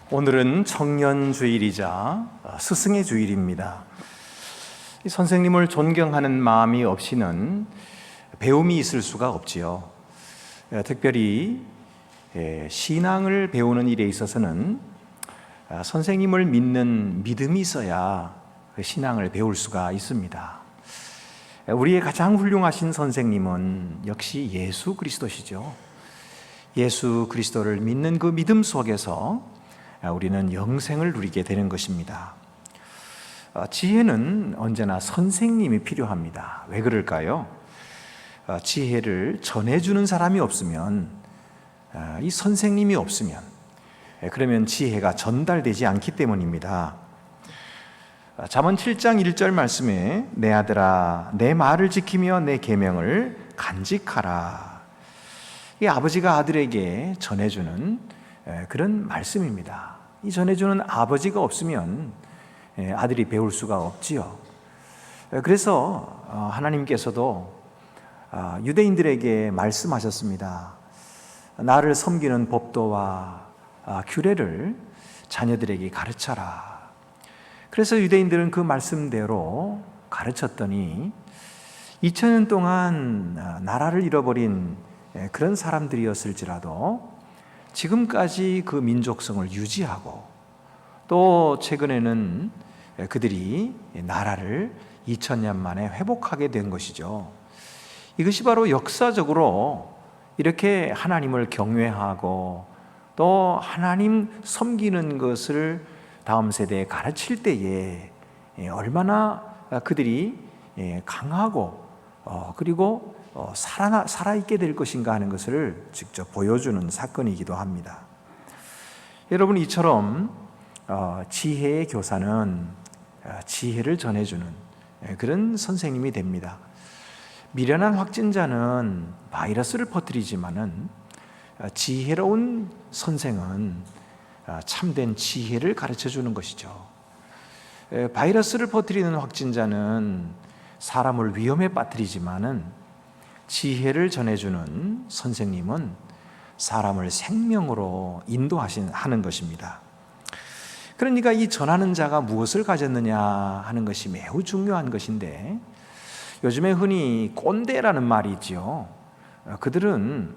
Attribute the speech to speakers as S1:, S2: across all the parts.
S1: 오늘은 청년주일이자 스승의 주일입니다. 선생님을 존경하는 마음이 없이는 배움이 있을 수가 없지요. 특별히 신앙을 배우는 일에 있어서는 선생님을 믿는 믿음이 있어야 그 신앙을 배울 수가 있습니다. 우리의 가장 훌륭하신 선생님은 역시 예수 그리스도시죠. 예수 그리스도를 믿는 그 믿음 속에서 우리는 영생을 누리게 되는 것입니다. 지혜는 언제나 선생님이 필요합니다. 왜 그럴까요? 지혜를 전해주는 사람이 없으면, 이 선생님이 없으면, 그러면 지혜가 전달되지 않기 때문입니다. 잠언 7장 1절 말씀에 내 아들아 내 말을 지키며 내 계명을 간직하라. 이 아버지가 아들에게 전해주는 그런 말씀입니다. 이 전해주는 아버지가 없으면 아들이 배울 수가 없지요. 그래서 하나님께서도 유대인들에게 말씀하셨습니다. 나를 섬기는 법도와 규례를 자녀들에게 가르쳐라. 그래서 유대인들은 그 말씀대로 가르쳤더니 2000년 동안 나라를 잃어버린 그런 사람들이었을지라도 지금까지 그 민족성을 유지하고 또 최근에는 그들이 나라를 2000년 만에 회복하게 된 것이죠. 이것이 바로 역사적으로 이렇게 하나님을 경외하고 또 하나님 섬기는 것을 다음 세대에 가르칠 때에 얼마나 그들이 강하고 그리고 살아있게 될 것인가 하는 것을 직접 보여주는 사건이기도 합니다. 여러분, 이처럼 지혜의 교사는 지혜를 전해주는 그런 선생님이 됩니다. 미련한 확진자는 바이러스를 퍼뜨리지만은 지혜로운 선생은 참된 지혜를 가르쳐주는 것이죠. 바이러스를 퍼뜨리는 확진자는 사람을 위험에 빠뜨리지만은 지혜를 전해주는 선생님은 사람을 생명으로 인도하는 것입니다. 그러니까 이 전하는 자가 무엇을 가졌느냐 하는 것이 매우 중요한 것인데, 요즘에 흔히 꼰대라는 말이 있지요. 그들은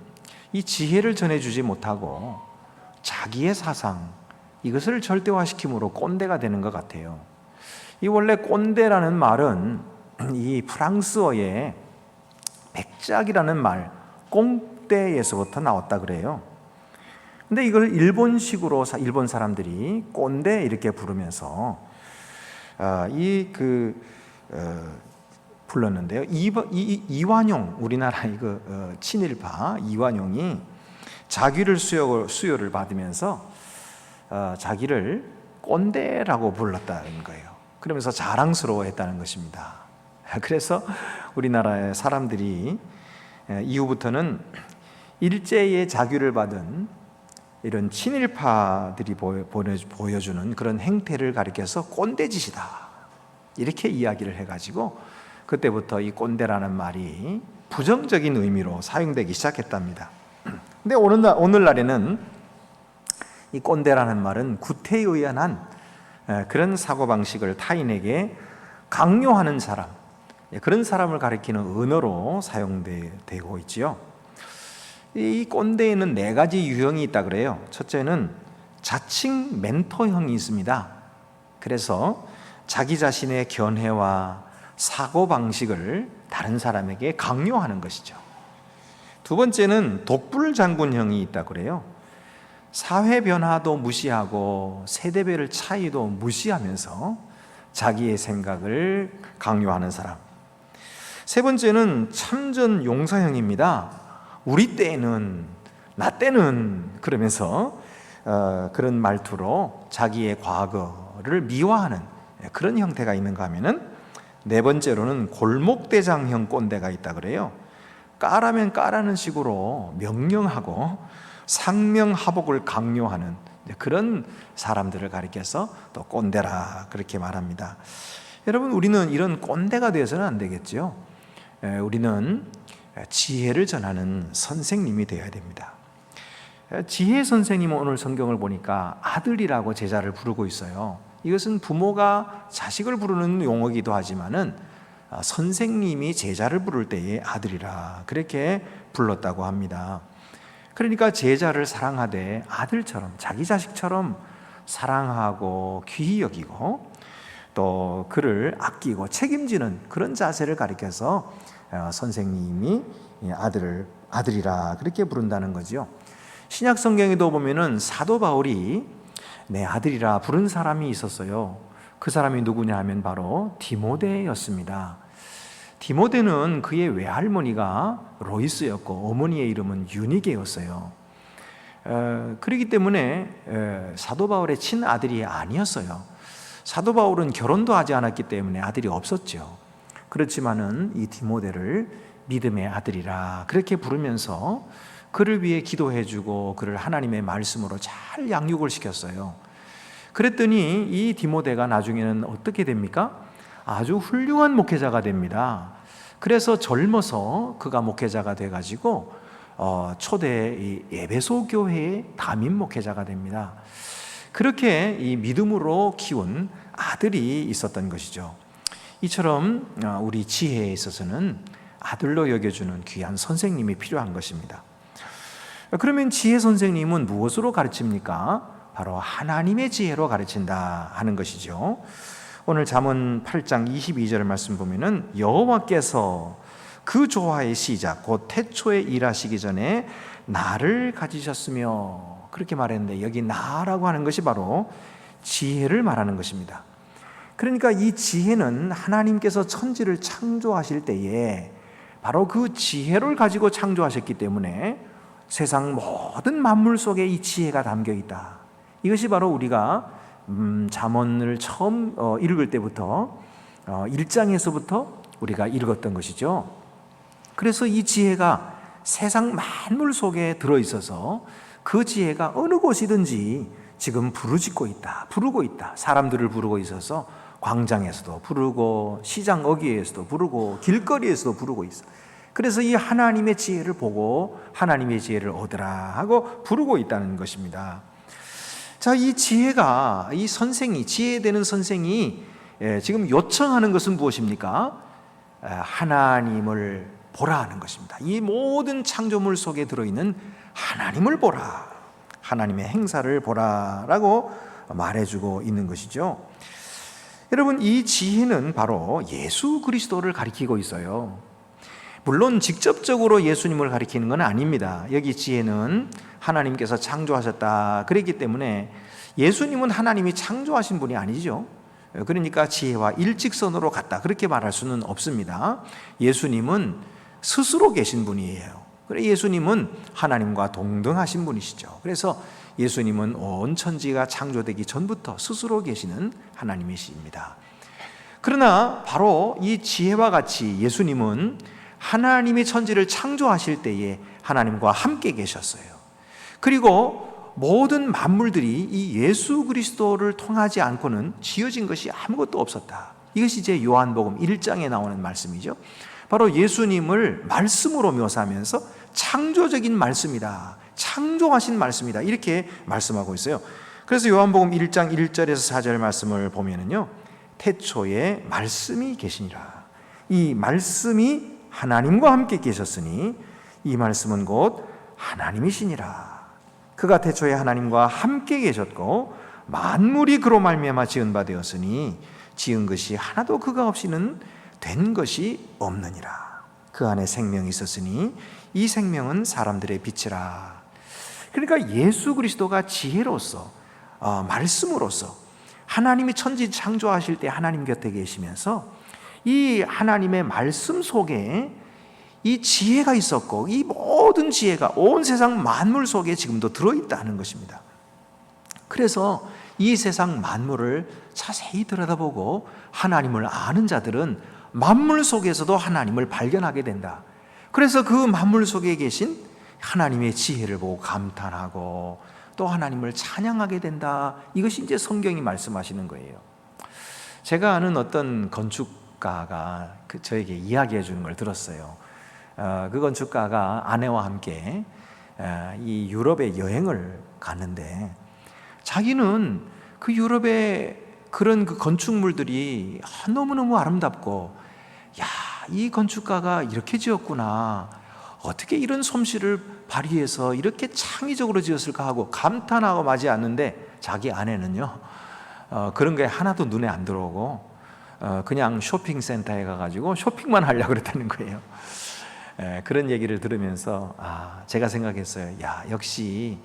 S1: 이 지혜를 전해주지 못하고 자기의 사상, 이것을 절대화시킴으로 꼰대가 되는 것 같아요. 이 원래 꼰대라는 말은 이 프랑스어의 백작이라는 말, 꽁떼에서부터 나왔다 그래요. 근데 이걸 일본식으로 일본 사람들이 꼰대 이렇게 부르면서 불렀는데요. 이완용, 우리나라 친일파 이완용이 자기를 수요를 받으면서 자기를 꼰대라고 불렀다는 거예요. 그러면서 자랑스러워했다는 것입니다. 그래서 우리나라의 사람들이 이후부터는 일제의 자규를 받은 이런 친일파들이 보여주는 그런 행태를 가리켜서 꼰대짓이다 이렇게 이야기를 해가지고 그때부터 이 꼰대라는 말이 부정적인 의미로 사용되기 시작했답니다. 근데 오늘날에는 이 꼰대라는 말은 구태에 의한 그런 사고방식을 타인에게 강요하는 사람, 그런 사람을 가리키는 언어로 사용되고 있지요. 이 꼰대에는 4가지 유형이 있다 그래요. 첫째는 자칭 멘토형이 있습니다. 그래서 자기 자신의 견해와 사고방식을 다른 사람에게 강요하는 것이죠. 두 번째는 독불장군형이 있다 그래요. 사회 변화도 무시하고 세대별 차이도 무시하면서 자기의 생각을 강요하는 사람. 세 번째는 참전 용사형입니다. 우리 때는, 나 때는 그러면서 그런 말투로 자기의 과거를 미화하는 그런 형태가 있는가 하면은, 네 번째로는 골목대장형 꼰대가 있다 그래요. 까라면 까라는 식으로 명령하고 상명하복을 강요하는 그런 사람들을 가리켜서 또 꼰대라 그렇게 말합니다. 여러분, 우리는 이런 꼰대가 되어서는 안 되겠죠. 우리는 지혜를 전하는 선생님이 되어야 됩니다. 지혜 선생님은 오늘 성경을 보니까 아들이라고 제자를 부르고 있어요. 이것은 부모가 자식을 부르는 용어이기도 하지만은 선생님이 제자를 부를 때에 아들이라 그렇게 불렀다고 합니다. 그러니까 제자를 사랑하되 아들처럼, 자기 자식처럼 사랑하고 귀히 여기고 또 그를 아끼고 책임지는 그런 자세를 가리켜서 선생님이 아들이라 그렇게 부른다는 거죠. 신약 성경에도 보면은 사도 바울이 내 아들이라 부른 사람이 있었어요. 그 사람이 누구냐 하면 바로 디모데였습니다. 디모데는 그의 외할머니가 로이스였고 어머니의 이름은 유니게였어요. 그렇기 때문에 사도 바울의 친아들이 아니었어요. 사도 바울은 결혼도 하지 않았기 때문에 아들이 없었죠. 그렇지만은 이 디모데를 믿음의 아들이라 그렇게 부르면서 그를 위해 기도해주고 그를 하나님의 말씀으로 잘 양육을 시켰어요. 그랬더니 이 디모데가 나중에는 어떻게 됩니까? 아주 훌륭한 목회자가 됩니다. 그래서 젊어서 그가 목회자가 돼가지고 초대 에베소 교회의 담임 목회자가 됩니다. 그렇게 이 믿음으로 키운 아들이 있었던 것이죠. 이처럼 우리 지혜에 있어서는 아들로 여겨주는 귀한 선생님이 필요한 것입니다. 그러면 지혜 선생님은 무엇으로 가르칩니까? 바로 하나님의 지혜로 가르친다 하는 것이죠. 오늘 잠언 8장 22절 말씀 보면은 여호와께서 그 조화의 시작 곧 태초에 일하시기 전에 나를 가지셨으며 그렇게 말했는데 여기 나라고 하는 것이 바로 지혜를 말하는 것입니다. 그러니까 이 지혜는 하나님께서 천지를 창조하실 때에 바로 그 지혜를 가지고 창조하셨기 때문에 세상 모든 만물 속에 이 지혜가 담겨 있다. 이것이 바로 우리가 잠언을 처음 읽을 때부터 1장에서부터 우리가 읽었던 것이죠. 그래서 이 지혜가 세상 만물 속에 들어있어서 그 지혜가 어느 곳이든지 지금 부르고 있다. 사람들을 부르고 있어서 광장에서도 부르고 시장 어귀에서도 부르고 길거리에서도 부르고 있어. 그래서 이 하나님의 지혜를 보고 하나님의 지혜를 얻으라 하고 부르고 있다는 것입니다. 자, 이 지혜가 이 선생이 지혜되는 선생이 지금 요청하는 것은 무엇입니까? 하나님을 보라 하는 것입니다. 이 모든 창조물 속에 들어있는 하나님을 보라, 하나님의 행사를 보라라고 말해주고 있는 것이죠. 여러분, 이 지혜는 바로 예수 그리스도를 가리키고 있어요. 물론 직접적으로 예수님을 가리키는 건 아닙니다. 여기 지혜는 하나님께서 창조하셨다 그랬기 때문에 예수님은 하나님이 창조하신 분이 아니죠. 그러니까 지혜와 일직선으로 같다 그렇게 말할 수는 없습니다. 예수님은 스스로 계신 분이에요. 그래 예수님은 하나님과 동등하신 분이시죠. 그래서 예수님은 온 천지가 창조되기 전부터 스스로 계시는 하나님이십니다. 그러나 바로 이 지혜와 같이 예수님은 하나님이 천지를 창조하실 때에 하나님과 함께 계셨어요. 그리고 모든 만물들이 이 예수 그리스도를 통하지 않고는 지어진 것이 아무것도 없었다. 이것이 이제 요한복음 1장에 나오는 말씀이죠. 바로 예수님을 말씀으로 묘사하면서 창조적인 말씀이다, 창조하신 말씀이다 이렇게 말씀하고 있어요. 그래서 요한복음 1장 1절에서 4절 말씀을 보면은요, 태초에 말씀이 계시니라. 이 말씀이 하나님과 함께 계셨으니 이 말씀은 곧 하나님이시니라. 그가 태초에 하나님과 함께 계셨고 만물이 그로 말미암아 지은 바 되었으니 지은 것이 하나도 그가 없이는 된 것이 없느니라. 그 안에 생명이 있었으니 이 생명은 사람들의 빛이라. 그러니까 예수 그리스도가 지혜로서 말씀으로서 하나님이 천지 창조하실 때 하나님 곁에 계시면서 이 하나님의 말씀 속에 이 지혜가 있었고 이 모든 지혜가 온 세상 만물 속에 지금도 들어있다는 것입니다. 그래서 이 세상 만물을 자세히 들여다보고 하나님을 아는 자들은 만물 속에서도 하나님을 발견하게 된다. 그래서 그 만물 속에 계신 하나님의 지혜를 보고 감탄하고 또 하나님을 찬양하게 된다. 이것이 이제 성경이 말씀하시는 거예요. 제가 아는 어떤 건축가가 저에게 이야기해 주는 걸 들었어요. 그 건축가가 아내와 함께 이 유럽에 여행을 갔는데 자기는 그 유럽의 그런 그 건축물들이 너무너무 아름답고, 야, 이 건축가가 이렇게 지었구나, 어떻게 이런 솜씨를 발휘해서 이렇게 창의적으로 지었을까 하고 감탄하고 마지 않는데, 자기 아내는요 그런 게 하나도 눈에 안 들어오고 그냥 쇼핑센터에 가가지고 쇼핑만 하려고 그랬다는 거예요. 그런 얘기를 들으면서 제가 생각했어요. 야, 역시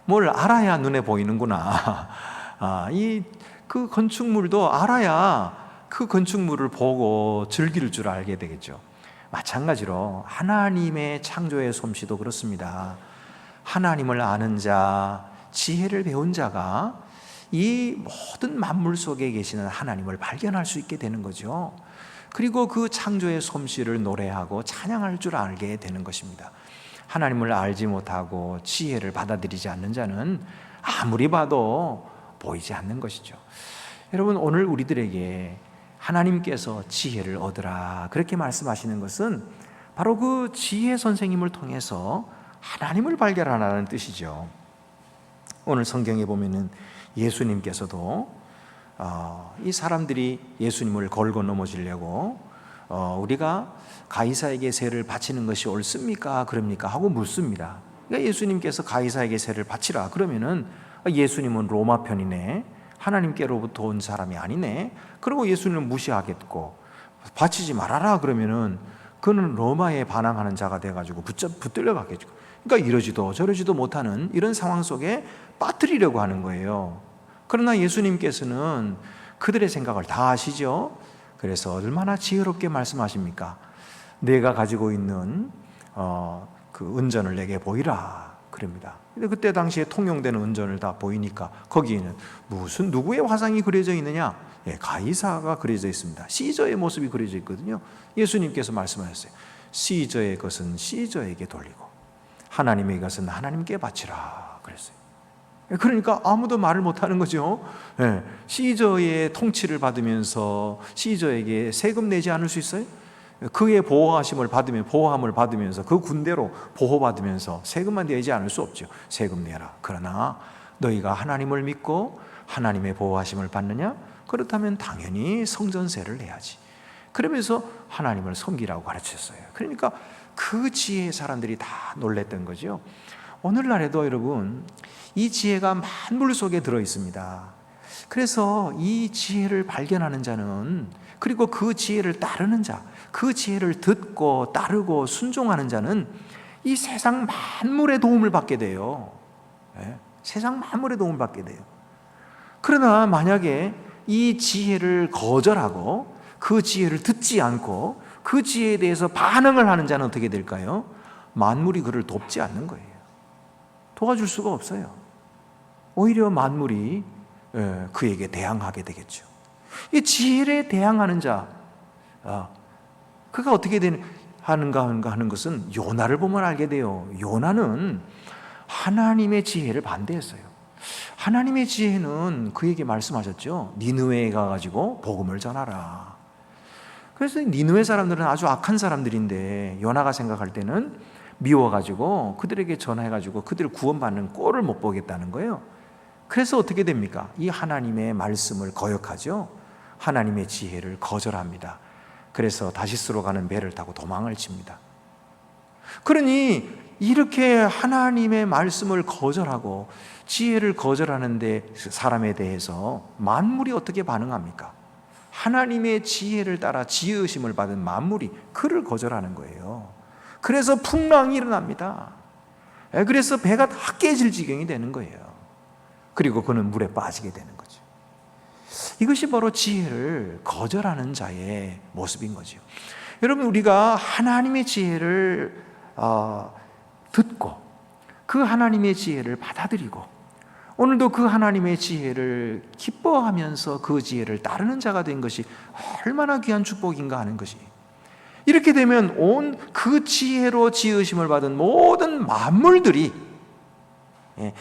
S1: 뭘 알아야 눈에 보이는구나. 그 건축물도 알아야 그 건축물을 보고 즐길 줄 알게 되겠죠. 마찬가지로 하나님의 창조의 솜씨도 그렇습니다. 하나님을 아는 자, 지혜를 배운 자가 이 모든 만물 속에 계시는 하나님을 발견할 수 있게 되는 거죠. 그리고 그 창조의 솜씨를 노래하고 찬양할 줄 알게 되는 것입니다. 하나님을 알지 못하고 지혜를 받아들이지 않는 자는 아무리 봐도 보이지 않는 것이죠. 여러분, 오늘 우리들에게 하나님께서 지혜를 얻으라 그렇게 말씀하시는 것은 바로 그 지혜 선생님을 통해서 하나님을 발견하라는 뜻이죠. 오늘 성경에 보면은 예수님께서도 이 사람들이 예수님을 걸고 넘어지려고 우리가 가이사에게 세를 바치는 것이 옳습니까? 그럽니까? 하고 묻습니다. 그러니까 예수님께서 가이사에게 세를 바치라 그러면은 예수님은 로마 편이네, 하나님께로부터 온 사람이 아니네, 그리고 예수님은 무시하겠고, 바치지 말아라 그러면은 그는 로마에 반항하는 자가 돼가지고 붙들려 갔겠죠. 그러니까 이러지도 저러지도 못하는 이런 상황 속에 빠뜨리려고 하는 거예요. 그러나 예수님께서는 그들의 생각을 다 아시죠. 그래서 얼마나 지혜롭게 말씀하십니까? 내가 가지고 있는 그 은전을 내게 보이라 그럽니다. 근데 그때 당시에 통용되는 은전을 다 보이니까 거기에는 무슨 누구의 화상이 그려져 있느냐? 가이사가 그려져 있습니다. 시저의 모습이 그려져 있거든요. 예수님께서 말씀하셨어요. 시저의 것은 시저에게 돌리고 하나님의 것은 하나님께 바치라 그랬어요. 그러니까 아무도 말을 못하는 거죠. 시저의 통치를 받으면서 시저에게 세금 내지 않을 수 있어요? 그의 보호함을 받으면서 그 군대로 보호받으면서 세금만 내지 않을 수 없죠. 세금 내라. 그러나 너희가 하나님을 믿고 하나님의 보호하심을 받느냐? 그렇다면 당연히 성전세를 내야지. 그러면서 하나님을 섬기라고 가르쳤어요. 그러니까 그 지혜의 사람들이 다 놀랬던 거죠. 오늘날에도 여러분, 이 지혜가 만물 속에 들어 있습니다. 그래서 이 지혜를 발견하는 자는, 그리고 그 지혜를 따르는 자, 그 지혜를 듣고 따르고 순종하는 자는 이 세상 만물의 도움을 받게 돼요. 세상 만물의 도움을 받게 돼요. 그러나 만약에 이 지혜를 거절하고 그 지혜를 듣지 않고 그 지혜에 대해서 반응을 하는 자는 어떻게 될까요? 만물이 그를 돕지 않는 거예요. 도와줄 수가 없어요. 오히려 만물이 그에게 대항하게 되겠죠. 이 지혜에 대항하는 자, 그가 어떻게 하는가 하는 것은 요나를 보면 알게 돼요. 요나는 하나님의 지혜를 반대했어요. 하나님의 지혜는 그에게 말씀하셨죠. 니느웨에 가가지고 복음을 전하라. 그래서 니느웨 사람들은 아주 악한 사람들인데 요나가 생각할 때는 미워가지고 그들에게 전화해가지고 그들을 구원받는 꼴을 못 보겠다는 거예요. 그래서 어떻게 됩니까? 이 하나님의 말씀을 거역하죠. 하나님의 지혜를 거절합니다. 그래서 다시스로 가는 배를 타고 도망을 칩니다. 그러니 이렇게 하나님의 말씀을 거절하고 지혜를 거절하는데 사람에 대해서 만물이 어떻게 반응합니까? 하나님의 지혜를 따라 지으심을 받은 만물이 그를 거절하는 거예요. 그래서 풍랑이 일어납니다. 그래서 배가 다 깨질 지경이 되는 거예요. 그리고 그는 물에 빠지게 되는 거죠. 이것이 바로 지혜를 거절하는 자의 모습인 거죠. 여러분, 우리가 하나님의 지혜를 듣고 그 하나님의 지혜를 받아들이고 오늘도 그 하나님의 지혜를 기뻐하면서 그 지혜를 따르는 자가 된 것이 얼마나 귀한 축복인가 하는 것이, 이렇게 되면 온 그 지혜로 지으심을 받은 모든 만물들이,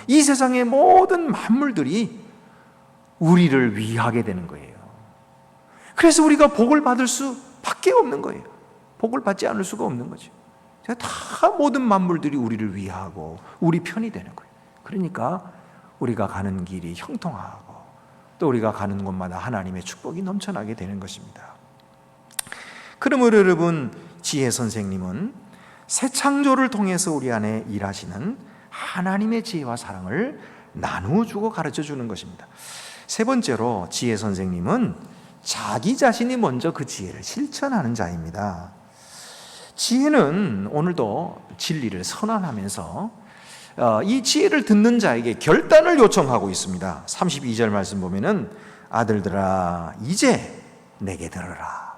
S1: 이 세상의 모든 만물들이 우리를 위하게 되는 거예요. 그래서 우리가 복을 받을 수밖에 없는 거예요. 복을 받지 않을 수가 없는 거죠. 다 모든 만물들이 우리를 위하고 우리 편이 되는 거예요. 그러니까 우리가 가는 길이 형통하고 또 우리가 가는 곳마다 하나님의 축복이 넘쳐나게 되는 것입니다. 그러므로 여러분, 지혜 선생님은 새 창조를 통해서 우리 안에 일하시는 하나님의 지혜와 사랑을 나누어주고 가르쳐주는 것입니다. 세 번째로, 지혜 선생님은 자기 자신이 먼저 그 지혜를 실천하는 자입니다. 지혜는 오늘도 진리를 선언하면서 이 지혜를 듣는 자에게 결단을 요청하고 있습니다. 32절 말씀 보면은 아들들아 이제 내게 들으라.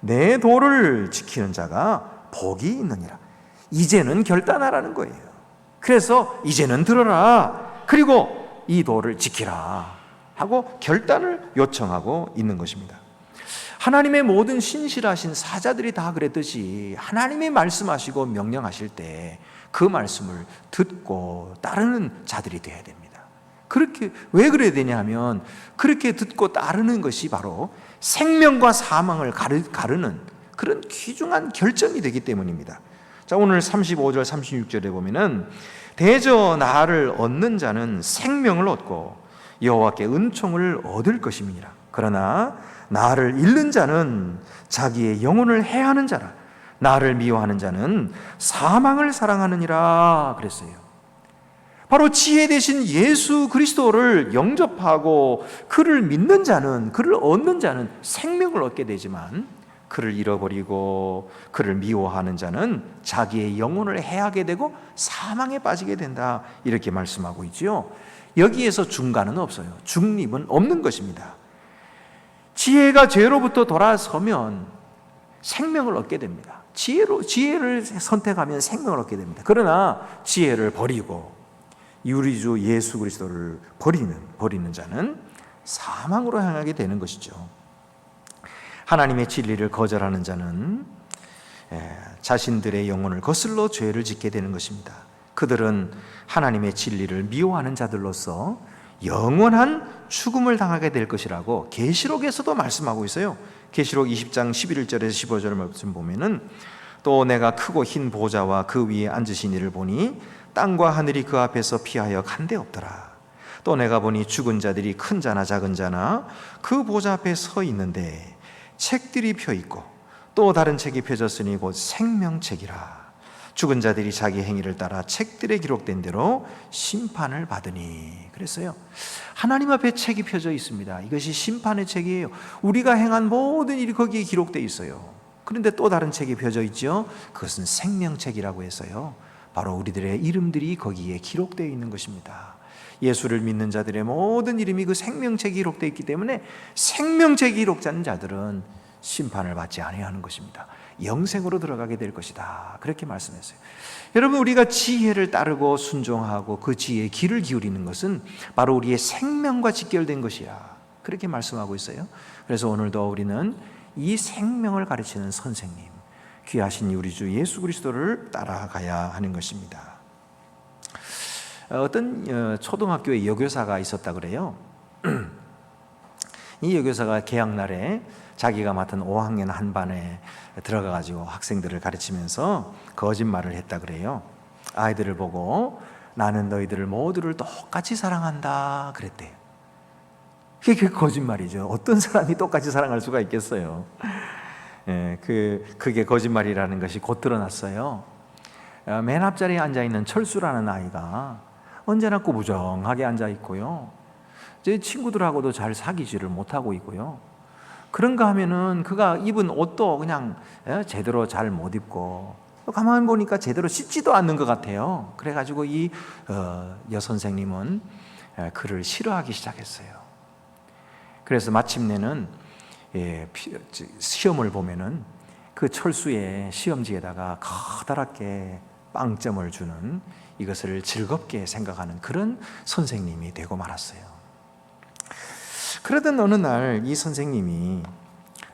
S1: 내 도를 지키는 자가 복이 있느니라. 이제는 결단하라는 거예요. 그래서 이제는 들어라. 그리고 이 도를 지키라 하고 결단을 요청하고 있는 것입니다. 하나님의 모든 신실하신 사자들이 다 그랬듯이 하나님이 말씀하시고 명령하실 때 그 말씀을 듣고 따르는 자들이 되어야 됩니다. 그렇게 왜 그래야 되냐 하면, 그렇게 듣고 따르는 것이 바로 생명과 사망을 가르는 그런 귀중한 결정이 되기 때문입니다. 자, 오늘 35절 36절에 보면은 대저 나를 얻는 자는 생명을 얻고 여호와께 은총을 얻을 것임이니라. 그러나 나를 잃는 자는 자기의 영혼을 해하는 자라. 나를 미워하는 자는 사망을 사랑하느니라 그랬어요. 바로 지혜 되신 예수 그리스도를 영접하고 그를 믿는 자는, 그를 얻는 자는 생명을 얻게 되지만, 그를 잃어버리고 그를 미워하는 자는 자기의 영혼을 해하게 되고 사망에 빠지게 된다, 이렇게 말씀하고 있지요. 여기에서 중간은 없어요. 중립은 없는 것입니다. 지혜가 죄로부터 돌아서면 생명을 얻게 됩니다. 지혜를 선택하면 생명을 얻게 됩니다. 그러나 지혜를 버리고 우리 주 예수 그리스도를 버리는 자는 사망으로 향하게 되는 것이죠. 하나님의 진리를 거절하는 자는 자신들의 영혼을 거슬러 죄를 짓게 되는 것입니다. 그들은 하나님의 진리를 미워하는 자들로서 영원한 죽음을 당하게 될 것이라고 계시록에서도 말씀하고 있어요. 계시록 20장 11절에서 15절 말씀 보면은 또 내가 크고 흰 보좌와 그 위에 앉으신 이를 보니 땅과 하늘이 그 앞에서 피하여 간데 없더라. 또 내가 보니 죽은 자들이 큰 자나 작은 자나 그 보좌 앞에 서 있는데 책들이 펴 있고 또 다른 책이 펴졌으니 곧 생명책이라. 죽은 자들이 자기 행위를 따라 책들에 기록된 대로 심판을 받으니. 그랬어요. 하나님 앞에 책이 펴져 있습니다. 이것이 심판의 책이에요. 우리가 행한 모든 일이 거기에 기록되어 있어요. 그런데 또 다른 책이 펴져 있죠. 그것은 생명책이라고 해서요, 바로 우리들의 이름들이 거기에 기록되어 있는 것입니다. 예수를 믿는 자들의 모든 이름이 그 생명책에 기록되어 있기 때문에 생명책에 기록된 자들은 심판을 받지 아니하는 것입니다. 영생으로 들어가게 될 것이다, 그렇게 말씀했어요. 여러분, 우리가 지혜를 따르고 순종하고 그 지혜의 귀를 기울이는 것은 바로 우리의 생명과 직결된 것이야, 그렇게 말씀하고 있어요. 그래서 오늘도 우리는 이 생명을 가르치는 선생님, 귀하신 우리 주 예수 그리스도를 따라가야 하는 것입니다. 어떤 초등학교에 여교사가 있었다 그래요. 이 여교사가 개학날에 자기가 맡은 5학년 한 반에 들어가가지고 학생들을 가르치면서 거짓말을 했다 그래요. 아이들을 보고 나는 너희들을 모두를 똑같이 사랑한다 그랬대요. 그게 거짓말이죠. 어떤 사람이 똑같이 사랑할 수가 있겠어요. 그게 거짓말이라는 것이 곧 드러났어요. 맨 앞자리에 앉아있는 철수라는 아이가 언제나 꾸부정하게 앉아있고요, 제 친구들하고도 잘 사귀지를 못하고 있고요, 그런가 하면은 그가 입은 옷도 그냥 제대로 잘 못 입고, 가만히 보니까 제대로 씻지도 않는 것 같아요. 그래가지고 이 여선생님은 그를 싫어하기 시작했어요. 그래서 마침내는 시험을 보면은 그 철수의 시험지에다가 커다랗게 빵점을 주는, 이것을 즐겁게 생각하는 그런 선생님이 되고 말았어요. 그러던 어느 날 이 선생님이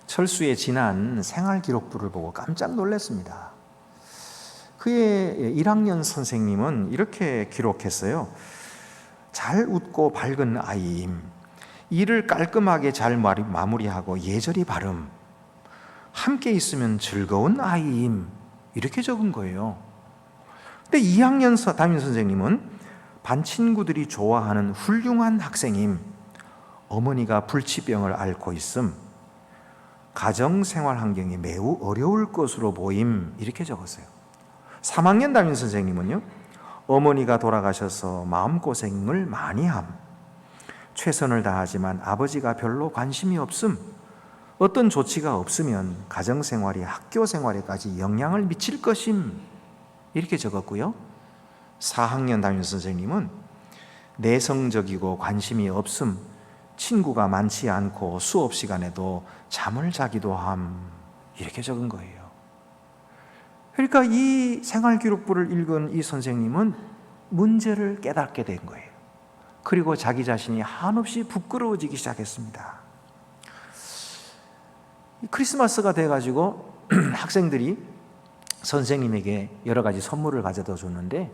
S1: 철수의 지난 생활기록부를 보고 깜짝 놀랐습니다. 그의 1학년 선생님은 이렇게 기록했어요. 잘 웃고 밝은 아이임, 일을 깔끔하게 잘 마무리하고 예절이 바름, 함께 있으면 즐거운 아이임, 이렇게 적은 거예요. 근데 2학년 담임 선생님은 반 친구들이 좋아하는 훌륭한 학생임, 어머니가 불치병을 앓고 있음, 가정생활 환경이 매우 어려울 것으로 보임, 이렇게 적었어요. 3학년 담임 선생님은요, 어머니가 돌아가셔서 마음고생을 많이 함, 최선을 다하지만 아버지가 별로 관심이 없음, 어떤 조치가 없으면 가정생활이 학교생활에까지 영향을 미칠 것임, 이렇게 적었고요. 4학년 담임 선생님은 내성적이고 관심이 없음, 친구가 많지 않고 수업 시간에도 잠을 자기도 함, 이렇게 적은 거예요. 그러니까 이 생활기록부를 읽은 이 선생님은 문제를 깨닫게 된 거예요. 그리고 자기 자신이 한없이 부끄러워지기 시작했습니다. 크리스마스가 돼가지고 학생들이 선생님에게 여러 가지 선물을 가져다 줬는데,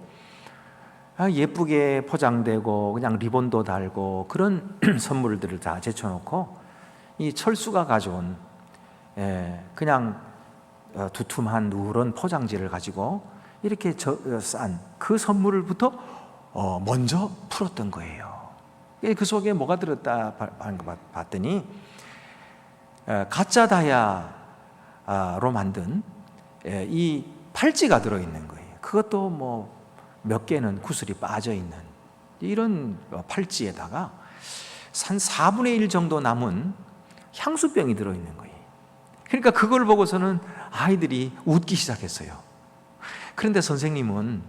S1: 예쁘게 포장되고 그냥 리본도 달고 그런 선물들을 다 제쳐놓고 이 철수가 가져온 그냥 두툼한 누런 포장지를 가지고 이렇게 싼 그 선물부터 먼저 풀었던 거예요. 그 속에 뭐가 들었다 하는 거 봤더니 가짜 다이아로 만든 이 팔찌가 들어있는 거예요. 그것도 뭐 몇 개는 구슬이 빠져 있는 이런 팔찌에다가 한 4분의 1 정도 남은 향수병이 들어있는 거예요. 그러니까 그걸 보고서는 아이들이 웃기 시작했어요. 그런데 선생님은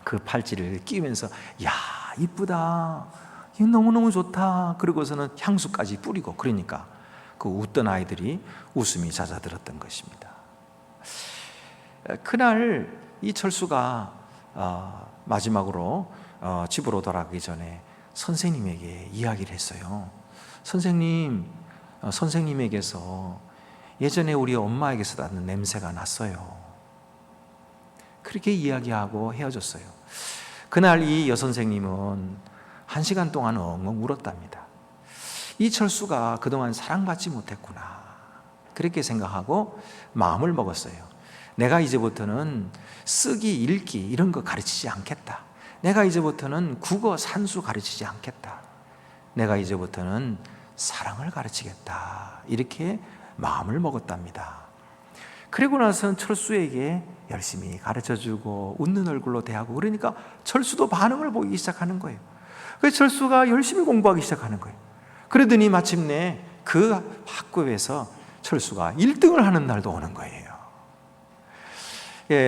S1: 그 팔찌를 끼면서 야, 이쁘다, 이거 너무너무 좋다, 그러고서는 향수까지 뿌리고, 그러니까 그 웃던 아이들이 웃음이 잦아들었던 것입니다. 그날 이 철수가 마지막으로 집으로 돌아가기 전에 선생님에게 이야기를 했어요. 선생님에게서 예전에 우리 엄마에게서 나는 냄새가 났어요. 그렇게 이야기하고 헤어졌어요. 그날 이 여선생님은 1시간 동안 엉엉 울었답니다. 이 철수가 그동안 사랑받지 못했구나, 그렇게 생각하고 마음을 먹었어요. 내가 이제부터는 쓰기, 읽기 이런 거 가르치지 않겠다. 내가 이제부터는 국어, 산수 가르치지 않겠다. 내가 이제부터는 사랑을 가르치겠다, 이렇게 마음을 먹었답니다. 그리고 나서는 철수에게 열심히 가르쳐주고 웃는 얼굴로 대하고, 그러니까 철수도 반응을 보이기 시작하는 거예요. 그래서 철수가 열심히 공부하기 시작하는 거예요. 그러더니 마침내 그 학급에서 철수가 1등을 하는 날도 오는 거예요.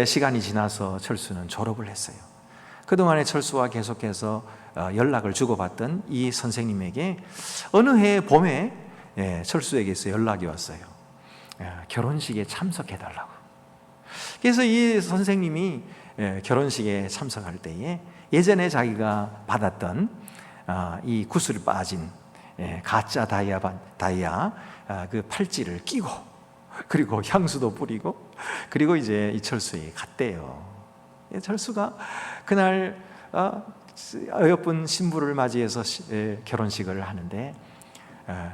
S1: 시간이 지나서 철수는 졸업을 했어요. 그동안에 철수와 계속해서 연락을 주고받던 이 선생님에게 어느 해 봄에 철수에게서 연락이 왔어요. 결혼식에 참석해달라고. 그래서 이 선생님이 결혼식에 참석할 때에 예전에 자기가 받았던 이 구슬이 빠진 가짜 다이아 그 팔찌를 끼고, 그리고 향수도 뿌리고, 그리고 이제 이 철수에 갔대요. 철수가 그날 어여쁜 신부를 맞이해서 결혼식을 하는데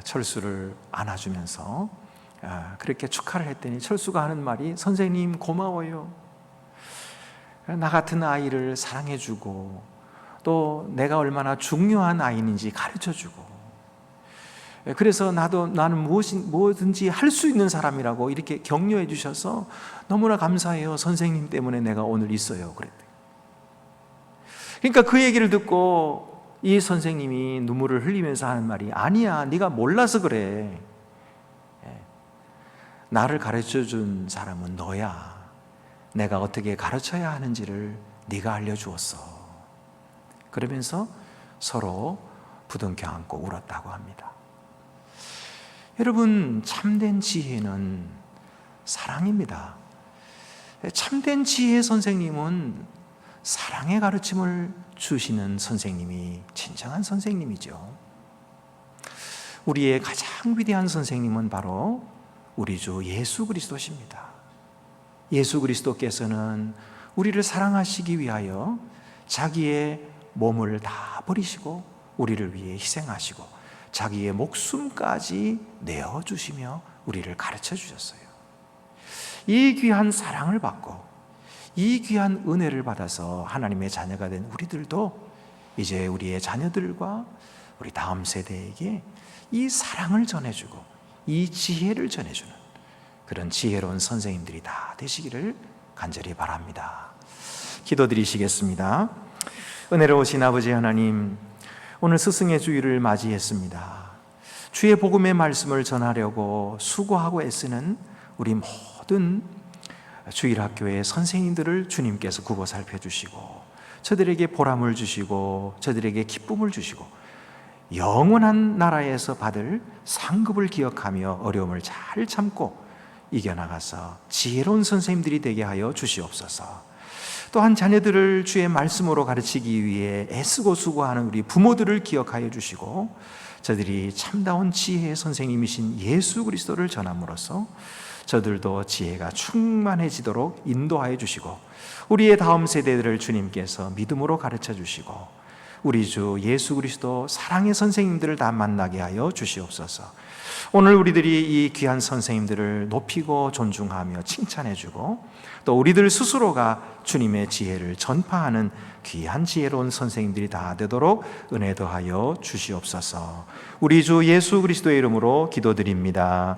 S1: 철수를 안아주면서 그렇게 축하를 했더니 철수가 하는 말이, 선생님 고마워요. 나 같은 아이를 사랑해주고 또 내가 얼마나 중요한 아이인지 가르쳐주고, 그래서 나는 무엇든지 할 수 있는 사람이라고 이렇게 격려해 주셔서 너무나 감사해요. 선생님 때문에 내가 오늘 있어요. 그랬대요. 그러니까 그 얘기를 듣고 이 선생님이 눈물을 흘리면서 하는 말이, 아니야, 네가 몰라서 그래. 나를 가르쳐준 사람은 너야. 내가 어떻게 가르쳐야 하는지를 네가 알려주었어. 그러면서 서로 부둥켜 안고 울었다고 합니다. 여러분, 참된 지혜는 사랑입니다. 참된 지혜 선생님은 사랑의 가르침을 주시는 선생님이 진정한 선생님이죠. 우리의 가장 위대한 선생님은 바로 우리 주 예수 그리스도십니다. 예수 그리스도께서는 우리를 사랑하시기 위하여 자기의 몸을 다 버리시고 우리를 위해 희생하시고 자기의 목숨까지 내어주시며 우리를 가르쳐 주셨어요. 이 귀한 사랑을 받고 이 귀한 은혜를 받아서 하나님의 자녀가 된 우리들도 이제 우리의 자녀들과 우리 다음 세대에게 이 사랑을 전해주고 이 지혜를 전해주는 그런 지혜로운 선생님들이 다 되시기를 간절히 바랍니다. 기도드리시겠습니다. 은혜로우신 아버지 하나님, 오늘 스승의 주일을 맞이했습니다. 주의 복음의 말씀을 전하려고 수고하고 애쓰는 우리 모든 주일학교의 선생님들을 주님께서 굽어 살펴주시고 저들에게 보람을 주시고 저들에게 기쁨을 주시고 영원한 나라에서 받을 상급을 기억하며 어려움을 잘 참고 이겨나가서 지혜로운 선생님들이 되게 하여 주시옵소서. 또한 자녀들을 주의 말씀으로 가르치기 위해 애쓰고 수고하는 우리 부모들을 기억하여 주시고 저들이 참다운 지혜의 선생님이신 예수 그리스도를 전함으로써 저들도 지혜가 충만해지도록 인도하여 주시고 우리의 다음 세대들을 주님께서 믿음으로 가르쳐 주시고 우리 주 예수 그리스도 사랑의 선생님들을 다 만나게 하여 주시옵소서. 오늘 우리들이 이 귀한 선생님들을 높이고 존중하며 칭찬해주고 또 우리들 스스로가 주님의 지혜를 전파하는 귀한 지혜로운 선생님들이 다 되도록 은혜 더하여 주시옵소서. 우리 주 예수 그리스도의 이름으로 기도드립니다.